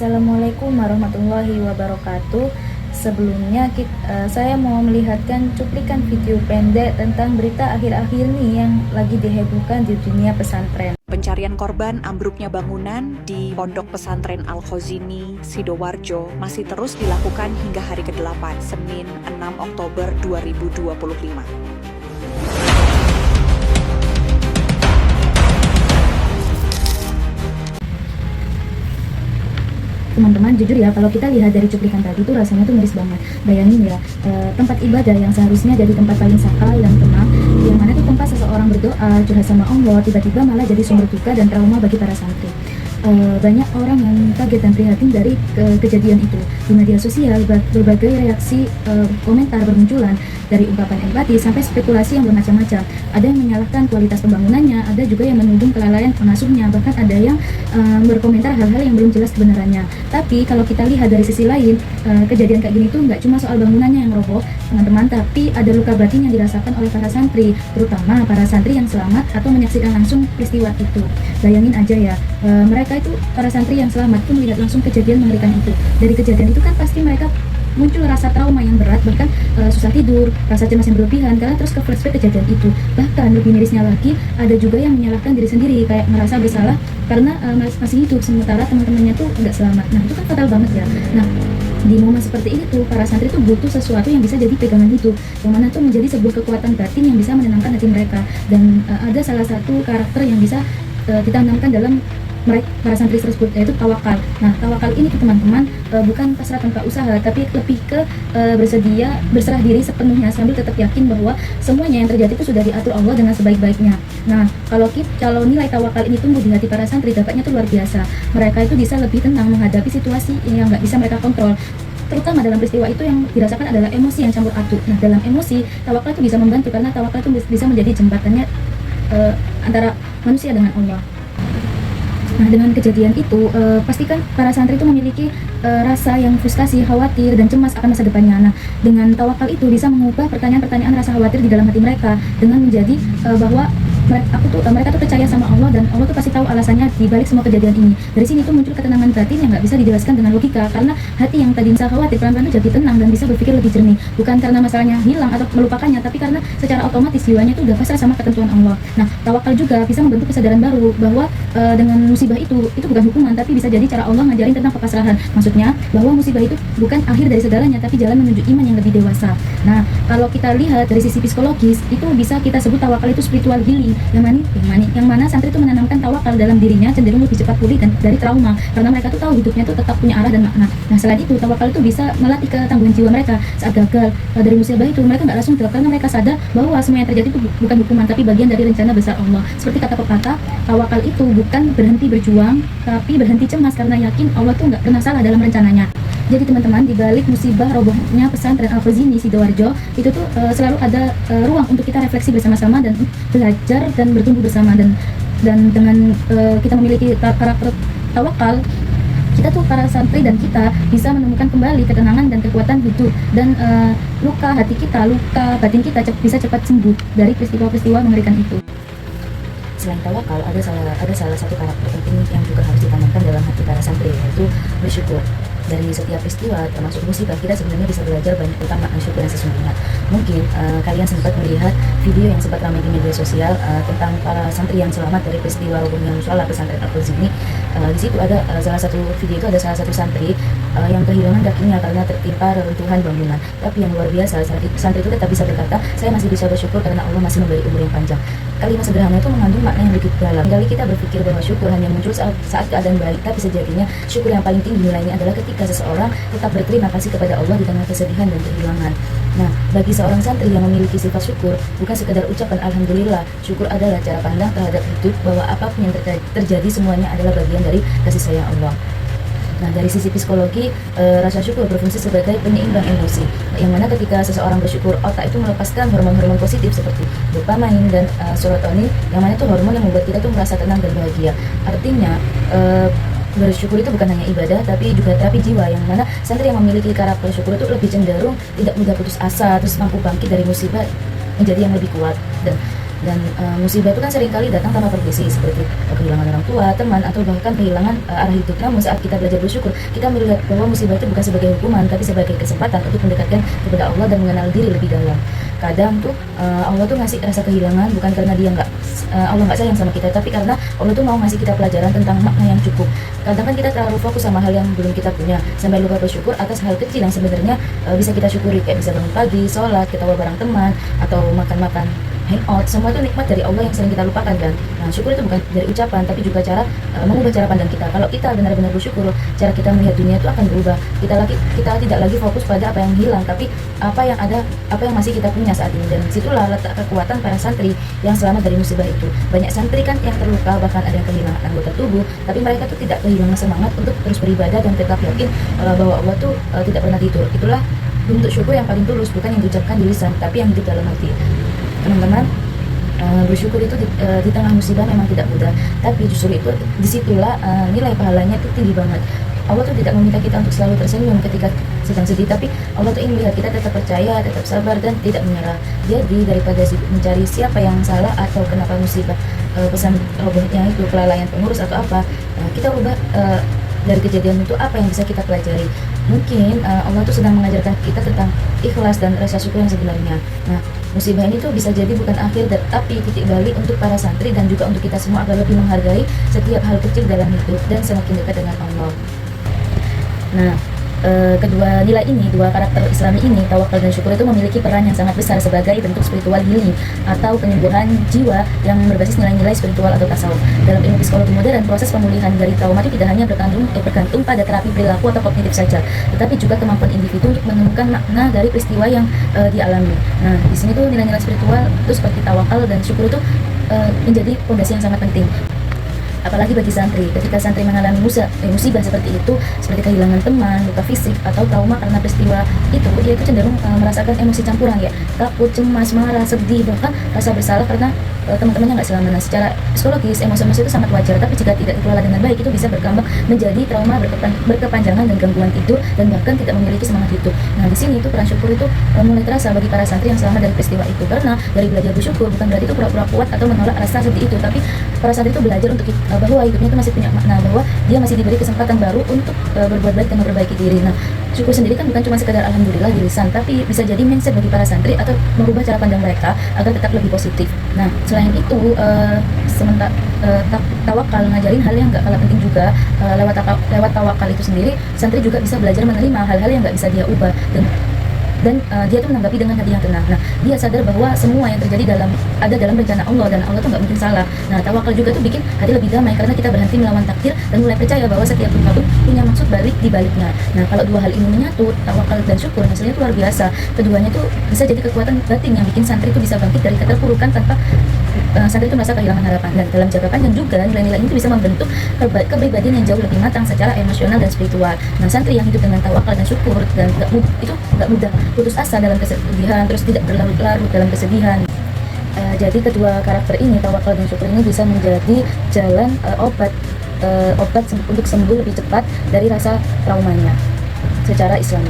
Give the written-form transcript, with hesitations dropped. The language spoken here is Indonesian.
Assalamualaikum warahmatullahi wabarakatuh. Sebelumnya saya mau melihatkan cuplikan video pendek tentang berita akhir-akhir ini yang lagi dihebohkan di dunia pesantren. Pencarian korban ambruknya bangunan di Pondok Pesantren Al-Khazini, Sidoarjo masih terus dilakukan hingga hari ke-8, Senin 6 Oktober 2025. Teman-teman, jujur ya, kalau kita lihat dari cuplikan tadi itu rasanya tuh miris banget. Bayangin ya, tempat ibadah yang seharusnya jadi tempat paling sakral dan tenang, yang mana tuh tempat seseorang berdoa, curhat sama Allah, tiba-tiba malah jadi sumber duka dan trauma bagi para santri. Banyak orang yang kaget dan prihatin dari kejadian itu. Di media sosial, berbagai reaksi komentar bermunculan, dari ungkapan empati sampai spekulasi yang bermacam-macam. Ada yang menyalahkan kualitas pembangunannya, ada juga yang menuding kelalaian pengasuhnya, bahkan ada yang berkomentar hal-hal yang belum jelas kebenarannya. Tapi kalau kita lihat dari sisi lain, kejadian kayak gini tuh nggak cuma soal bangunannya yang roboh, teman-teman, tapi ada luka batin yang dirasakan oleh para santri, terutama para santri yang selamat atau menyaksikan langsung peristiwa itu. Bayangin aja ya, mereka itu, para santri yang selamat itu melihat langsung kejadian mengerikan itu. Dari kejadian itu kan pasti mereka muncul rasa trauma yang berat, bahkan susah tidur, rasa cemas yang berlebihan karena terus ke flashback kejadian itu. Bahkan lebih mirisnya lagi, ada juga yang menyalahkan diri sendiri, kayak merasa bersalah karena masih hidup sementara teman-temannya tuh nggak selamat. Nah itu kan fatal banget ya. Nah, di momen seperti ini tuh para santri tuh butuh sesuatu yang bisa jadi pegangan hidup, yang mana tuh menjadi sebuah kekuatan batin yang bisa menenangkan hati mereka. Dan ada salah satu karakter yang bisa ditanamkan dalam para santri tersebut, yaitu tawakal. Nah, tawakal ini teman-teman bukan pasrah tanpa usaha, tapi lebih ke berserah diri sepenuhnya sambil tetap yakin bahwa semuanya yang terjadi itu sudah diatur Allah dengan sebaik-baiknya. Nah, kalau nilai tawakal ini tumbuh di hati para santri, dampaknya itu luar biasa. Mereka itu bisa lebih tenang menghadapi situasi yang nggak bisa mereka kontrol. Terutama dalam peristiwa itu yang dirasakan adalah emosi yang campur aduk. Nah, dalam emosi, tawakal itu bisa membantu karena tawakal itu bisa menjadi jembatannya antara manusia dengan Allah. Nah, dengan kejadian itu, pastikan para santri itu memiliki rasa yang frustasi, khawatir, dan cemas akan masa depannya. Nah, dengan tawakal itu bisa mengubah pertanyaan-pertanyaan rasa khawatir di dalam hati mereka dengan menjadi bahwa mereka tuh percaya sama Allah, dan Allah tuh pasti tahu alasannya di balik semua kejadian ini. Dari sini tuh muncul ketenangan batin yang nggak bisa dijelaskan dengan logika, karena hati yang tadi bisa khawatir pelan-pelan tuh jadi tenang dan bisa berpikir lebih jernih, bukan karena masalahnya hilang atau melupakannya, tapi karena secara otomatis jiwanya tuh udah pasrah sama ketentuan Allah. Nah, tawakal juga bisa membentuk kesadaran baru bahwa dengan musibah itu bukan hukuman, tapi bisa jadi cara Allah ngajarin tentang kepasrahan. Maksudnya bahwa musibah itu bukan akhir dari segalanya, tapi jalan menuju iman yang lebih dewasa. Nah, kalau kita lihat dari sisi psikologis, itu bisa kita sebut tawakal itu spiritual healing, yang mana santri itu menanamkan tawakal dalam dirinya cenderung lebih cepat pulih dan dari trauma, karena mereka tuh tahu hidupnya tuh tetap punya arah dan makna. Nah, selain itu tawakal itu bisa melatih ketangguhan jiwa mereka saat gagal dari musibah itu. Mereka nggak langsung drop karena mereka sadar bahwa semua yang terjadi itu bukan hukuman, tapi bagian dari rencana besar Allah. Seperti kata pepatah, tawakal itu bukan berhenti berjuang, tapi berhenti cemas karena yakin Allah tuh nggak pernah salah dalam rencananya. Jadi teman-teman, di balik musibah robohnya pesantren Al-Khazini Sidoarjo itu tuh selalu ada ruang untuk kita refleksi bersama-sama dan belajar dan bertumbuh bersama, dan dengan kita memiliki karakter tawakal, kita tuh para santri dan kita bisa menemukan kembali ketenangan dan kekuatan hidup, dan luka hati kita, luka batin kita bisa cepat sembuh dari peristiwa-peristiwa mengerikan itu. Selain tawakal, ada salah satu karakter penting yang juga harus ditanamkan dalam hati para santri, yaitu bersyukur. Dari setiap peristiwa, termasuk musibah, kita sebenarnya bisa belajar banyak tentang makna syukur yang sesungguhnya. Mungkin kalian sempat melihat video yang sempat ramai di media sosial tentang para santri yang selamat dari peristiwa robohnya musola pesantren Al-Khazini. Di situ ada salah satu video itu ada salah satu santri yang kehilangan kakinya karena tertimpa reruntuhan bangunan. Tapi yang luar biasa, santri itu tetap bisa berkata, saya masih bisa bersyukur karena Allah masih memberi umur yang panjang. Kalimat sederhana itu mengandung makna yang begitu dalam. Kali kita berpikir bahwa syukur hanya muncul saat keadaan baik, tapi sejatinya syukur yang paling tinggi nilainya adalah ketika seseorang tetap berterima kasih kepada Allah di tengah kesedihan dan kehilangan. Nah, bagi seorang santri yang memiliki sifat syukur, bukan sekedar ucapan alhamdulillah, syukur adalah cara pandang terhadap hidup, bahwa apapun yang terjadi semuanya adalah bagian dari kasih sayang Allah. Nah, dari sisi psikologi, rasa syukur berfungsi sebagai penyeimbang emosi, yang mana ketika seseorang bersyukur, otak itu melepaskan hormon-hormon positif seperti dopamin dan serotonin, yang mana itu hormon yang membuat kita tuh merasa tenang dan bahagia. Artinya, bersyukur itu bukan hanya ibadah, tapi juga terapi jiwa, yang mana santri yang memiliki karakter syukur itu lebih cenderung tidak mudah putus asa, terus mampu bangkit dari musibah menjadi yang lebih kuat. Dan Dan musibah itu kan seringkali datang tanpa prediksi, seperti kehilangan orang tua, teman, atau bahkan kehilangan arah hidup. Namun saat kita belajar bersyukur, kita melihat bahwa musibah itu bukan sebagai hukuman, tapi sebagai kesempatan untuk mendekatkan kepada Allah dan mengenal diri lebih dalam. Kadang tuh Allah tuh ngasih rasa kehilangan bukan karena Allah nggak sayang sama kita, tapi karena Allah tuh mau ngasih kita pelajaran tentang makna yang cukup. Kadang kan kita terlalu fokus sama hal yang belum kita punya, sampai lupa bersyukur atas hal kecil yang sebenarnya bisa kita syukuri, kayak bisa bangun pagi, sholat, ketawa bareng teman, atau makan-makan hangout. Semua itu nikmat dari Allah yang sering kita lupakan kan. Nah, syukur itu bukan dari ucapan, tapi juga cara mengubah cara pandang kita. Kalau kita benar-benar bersyukur, cara kita melihat dunia itu akan berubah. Kita tidak lagi fokus pada apa yang hilang, tapi apa yang ada, apa yang masih kita punya saat ini. Dan situlah letak kekuatan para santri yang selamat dari musibah itu. Banyak santri kan yang terluka, bahkan ada yang kehilangan anggota tubuh, tapi mereka tuh tidak kehilangan semangat untuk terus beribadah dan tetap yakin bahwa Allah tuh tidak pernah tidur. Itulah bentuk syukur yang paling tulus, bukan yang diucapkan di lisan, tapi yang hidup dalam hati. Teman-teman, bersyukur itu di tengah musibah memang tidak mudah, tapi justru itu disitulah nilai pahalanya itu tinggi banget. Allah tuh tidak meminta kita untuk selalu tersenyum ketika sedang sedih, tapi Allah tuh ingin melihat kita tetap percaya, tetap sabar, dan tidak menyerah. Jadi daripada sibuk mencari siapa yang salah atau kenapa musibah pesan robohnya itu kelalaian pengurus atau apa, kita ubah dari kejadian itu apa yang bisa kita pelajari. Mungkin Allah tuh sedang mengajarkan kita tentang ikhlas dan rasa syukur yang sebenarnya. Nah, musibah ini tuh bisa jadi bukan akhir, tapi titik balik untuk para santri dan juga untuk kita semua agar lebih menghargai setiap hal kecil dalam hidup dan semakin dekat dengan Allah. Nah, kedua nilai ini, dua karakter Islami ini, tawakal dan syukur itu memiliki peran yang sangat besar sebagai bentuk spiritual healing atau penyembuhan jiwa yang berbasis nilai-nilai spiritual atau tasawuf. Dalam ilmu psikologi modern, proses pemulihan dari trauma itu tidak hanya bergantung pada terapi perilaku atau kognitif saja, tetapi juga kemampuan individu untuk menemukan makna dari peristiwa yang dialami. Nah, di sini tuh nilai-nilai spiritual itu seperti tawakal dan syukur itu menjadi fondasi yang sangat penting. Apalagi bagi santri, ketika santri mengalami musibah seperti itu, seperti kehilangan teman, luka fisik, atau trauma karena peristiwa itu, dia itu cenderung merasakan emosi campuran ya, takut, cemas, marah, sedih, bahkan rasa bersalah karena teman-temannya nggak selamat. Nah, secara psikologis, emosi-emosi itu sangat wajar, tapi jika tidak dikelola dengan baik, itu bisa berkembang menjadi trauma berkepanjangan dan gangguan tidur, dan bahkan tidak memiliki semangat hidup. Nah, di sini itu peran syukur itu mulai terasa bagi para santri yang selamat dari peristiwa itu, karena dari belajar bersyukur bukan berarti itu pura-pura kuat atau menolak rasa sedih itu, tapi para santri itu belajar untuk bahwa hidupnya itu masih punya makna, bahwa dia masih diberi kesempatan baru untuk berbuat baik dan memperbaiki diri. Nah, syukur sendiri kan bukan cuma sekedar alhamdulillah di lisan, tapi bisa jadi mindset bagi para santri atau merubah cara pandang mereka agar tetap lebih positif. Nah, selain itu, tawakal ngajarin hal yang gak kalah penting juga. Lewat tawakal itu sendiri, santri juga bisa belajar menerima hal-hal yang gak bisa dia ubah, dan dia tuh menanggapi dengan hati yang tenang. Nah, dia sadar bahwa semua yang terjadi ada dalam rencana Allah, dan Allah tuh nggak mungkin salah. Nah, tawakal juga tuh bikin hati lebih damai karena kita berhenti melawan takdir dan mulai percaya bahwa setiap luka tuh punya maksud balik di baliknya. Nah, kalau dua hal ini menyatu, tawakal dan syukur, hasilnya tuh luar biasa. Keduanya tuh bisa jadi kekuatan batin yang bikin santri itu bisa bangkit dari keterpurukan tanpa santri itu merasa kehilangan harapan. Dan dalam jangka panjang juga, nilai-nilai ini bisa membentuk kepribadian yang jauh lebih matang secara emosional dan spiritual. Nah, santri yang hidup dengan tawakal dan syukur dan itu nggak mudah putus asa dalam kesedihan, terus tidak berlarut-larut dalam kesedihan. Jadi kedua karakter ini, tawakal dan syukur ini, bisa menjadi jalan obat untuk sembuh lebih cepat dari rasa traumanya secara Islami.